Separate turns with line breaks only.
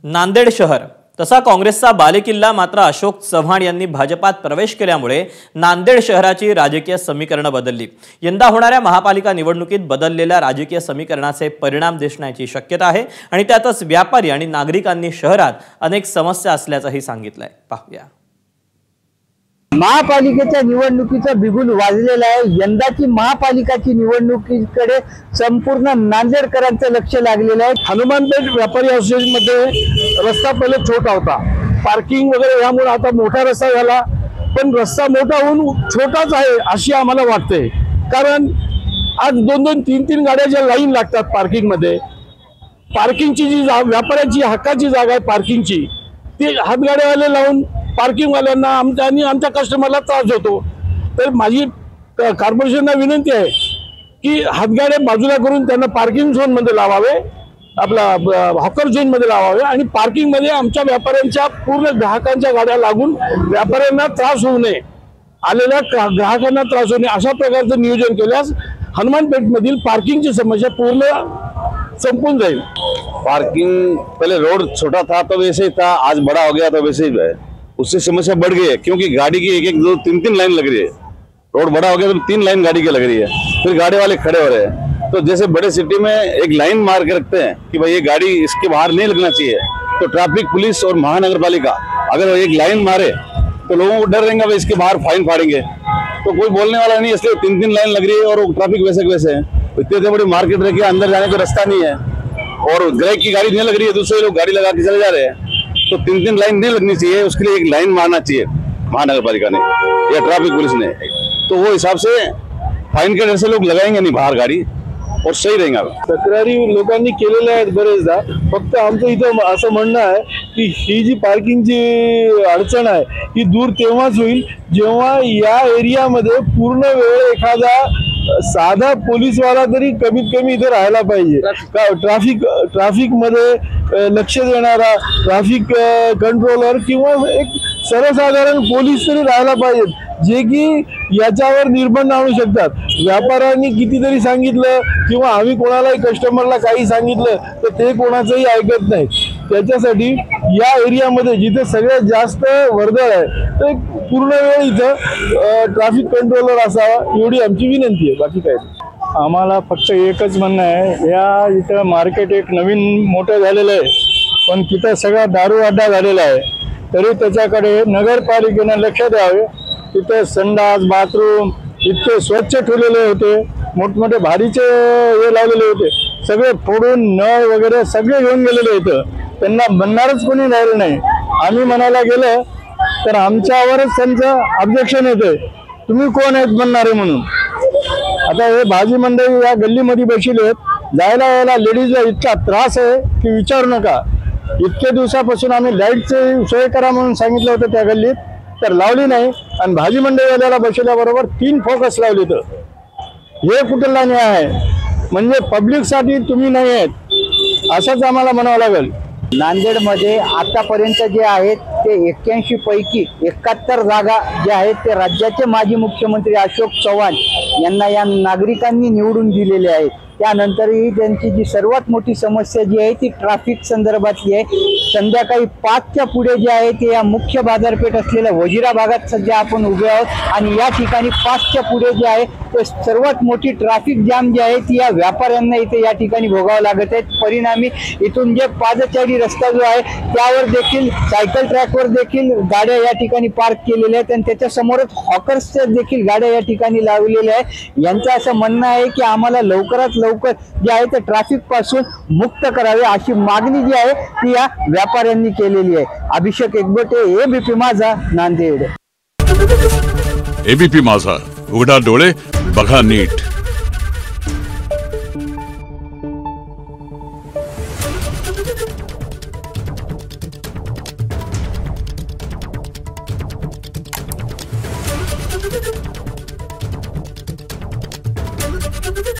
नांदेड शहर तसा काँग्रेसचा बालेकिल्ला मात्र अशोक चव्हाण यांनी भाजपात प्रवेश केल्यामुळे नांदेड शहराची राजकीय समीकरण बदलली। यंदा होणाऱ्या महापालिका निवडणुकीत बदललेल्या राजकीय समीकरणाचे परिणाम दिसण्याची शक्यता आहे आणि त्यातच व्यापारी आणि नागरिकांनी शहरात अनेक समस्या असल्याचंही सांगितलंय। पाहूया।
महापालिकेच्या निवडणुकीचं बिगुल वाजलेलं आहे। यंदाची महापालिकाची निवडणुकीकडे संपूर्ण नांदेडकरांचं लक्ष लागलेलं आहे।
हनुमानपेठ व्यापारी असोसिएशन मध्ये रस्ता पहिले छोटा होता, पार्किंग वगैरे यामुळे आता मोठा रस्ता झाला, पण रस्ता मोठा होऊन छोटाच आहे अशी आम्हाला वाटते। कारण आज 2-2, 3-3 गाड्याच्या लाईन लागतात पार्किंग मध्ये। पार्किंगची जी व्यापाऱ्याची हक्काची जागा आहे पार्किंगची, ती हातगाड्यावाले लावून पार्किंग वाल्यांना आमच्या कस्टमरला त्रास होतो। तर माझी कॉर्पोरेशनला विनंती आहे की हातगाड्या बाजूला करून त्यांना पार्किंग झोन मध्ये लावावे, आपला हॉकर झोन मध्ये लावावे आणि पार्किंग मध्ये आमच्या व्यापाऱ्यांच्या पूर्ण ग्राहकांच्या गाड्या लागून व्यापाऱ्यांना त्रास होऊ नये, आलेल्या ग्राहकांना त्रास होऊ नये अशा प्रकारचं नियोजन केल्यास हनुमानपेठ मधील पार्किंगची समस्या पूर्ण संपून जाईल।
पार्किंग पहले रोड छोटा था तो वैसे ही था, आज बड़ा हो गया तो वैसे ही है, उससे समस्या बढ़ गई है क्योंकि गाड़ी की 1-1, 2, 3-3 लाइन लग रही है। रोड बड़ा हो गया तो 3 लाइन गाड़ी की लग रही है, फिर गाड़ी वाले खड़े हो रहे हैं। तो जैसे बड़े सिटी में एक लाइन मार के रखते हैं कि भाई ये गाड़ी इसके बाहर नहीं लगना चाहिए, तो ट्रैफिक पुलिस और महानगर पालिका अगर एक लाइन मारे तो लोगों को डर रहेगा भाई इसके बाहर फाइन फाड़ेंगे, तो कोई बोलने वाला नहीं। इसलिए 3-3 लाइन लग रही है और ट्रैफिक वैसे वैसे है। इतने बड़ी मार्केट रखी है, अंदर जाने का रास्ता नहीं है और ग्राहक की गाड़ी नहीं लग रही है, दूसरे लोग गाड़ी लगा के चले जा रहे हैं। तो 3-3 लाइन नहीं लगनी चाहिए, उसके लिए एक लाइन मारना चाहिए महानगर पालिका ने या ट्रैफिक पुलिस ने, तो वो हिसाब से फाइन के डर से लोग लगाएंगे नहीं बाहर गाड़ी और सही रहेगा।
तक्रारी लोकांनी केलेल्या आहेत बरेचदा। फक्त आमचं इथं असं म्हणणं आहे की ही जी पार्किंगची अडचण आहे ही दूर तेव्हाच होईल जेव्हा या एरियामध्ये पूर्ण वेळ एखादा साधा पोलीसवाला तरी कमीत कमी इथे राहायला पाहिजे। ट्रॅफिक मध्ये लक्ष देणारा ट्रॅफिक कंट्रोलर किंवा एक सर्वसाधारण पोलीस तरी राहायला पाहिजेत, जे की याच्यावर निर्बंध आणू शकतात। व्यापाऱ्यांनी कितीतरी सांगितलं किंवा आम्ही कोणालाही कस्टमरला काही सांगितलं तर ते कोणाचंही ऐकत नाही। त्याच्यासाठी या एरियामध्ये जिथे सगळ्यात जास्त वर्दळ आहे तर पूर्ण वेळ इथं ट्रॅफिक कंट्रोलर असावा एवढी आमची विनंती आहे। बाकी काय नाही।
आम्हाला फक्त एकच म्हणणं आहे, या इथं मार्केट एक नवीन मोठं झालेलं आहे, पण तिथं सगळा दारू अड्डा झालेला आहे, तरी त्याच्याकडे नगरपालिकेने लक्ष द्यावे। तिथं संडास बाथरूम इतके स्वच्छ ठेवलेले होते, मोठमोठे भारीचे हे लावलेले होते, सगळे फोडून नळ वगैरे सगळे घेऊन गेलेले होते। त्यांना म्हणणारच कोणी राहिलं नाही। आम्ही म्हणायला गेलं तर आमच्यावरच त्यांचं ऑब्जेक्शन येते, तुम्ही कोण आहेत म्हणणारे म्हणून। आता हे भाजी मंडई या गल्लीमध्ये बसले आहेत, जायला यायला लेडीजला इतका त्रास आहे की विचारू नका। इतके दिवसापासून आम्ही लाईटची सोय करा म्हणून सांगितलं होतं त्या गल्लीत, तर लावली नाही आणि भाजी मंडईवाल्याला बसवल्याबरोबर 3 फोकस लावले। तर हे कुठला न्याय आहे? म्हणजे पब्लिकसाठी तुम्ही नाही आहेत असंच आम्हाला म्हणावं लागेल।
नांदेडमध्ये आतापर्यंत जे आहेत ते 81 पैकी 71 जागा जे आहेत ते राज्याचे माजी मुख्यमंत्री अशोक चव्हाण यांना या नागरिकांनी निवडून दिलेले आहेत। त्यानंतरही त्यांची जी सर्वात मोठी समस्या जी आहे ती ट्रॅफिक संदर्भातली आहे। संध्याकाळी 5च्या पुढे जे आहे ते या मुख्य बाजारपेठ असलेल्या वजिरा भागात सध्या आपण उभे आहोत आणि या ठिकाणी 5च्या पुढे जे आहे ते सर्वात मोठी ट्रॅफिक जाम जी आहे ती या व्यापाऱ्यांना इथे या ठिकाणी भोगावं लागत आहे। परिणामी इथून जे पादचारी रस्ता जो आहे त्यावर देखील सायकल ट्रॅकवर देखील गाड्या या ठिकाणी पार्क केलेल्या आहेत आणि त्याच्या समोरच हॉकर्सच्या देखील गाड्या या ठिकाणी लावलेल्या आहेत। यांचं असं म्हणणं आहे की आम्हाला लवकरात लवकर जे आहे ते ट्रॅफिक पासून मुक्त करावे अशी मागणी जी आहे ती या व्यापाऱ्यांनी केलेली आहे। अभिषेक एकबोटे, एबीपी माझा, नांदेड।
एबीपी माझा, उघडा डोळे बघा नीट।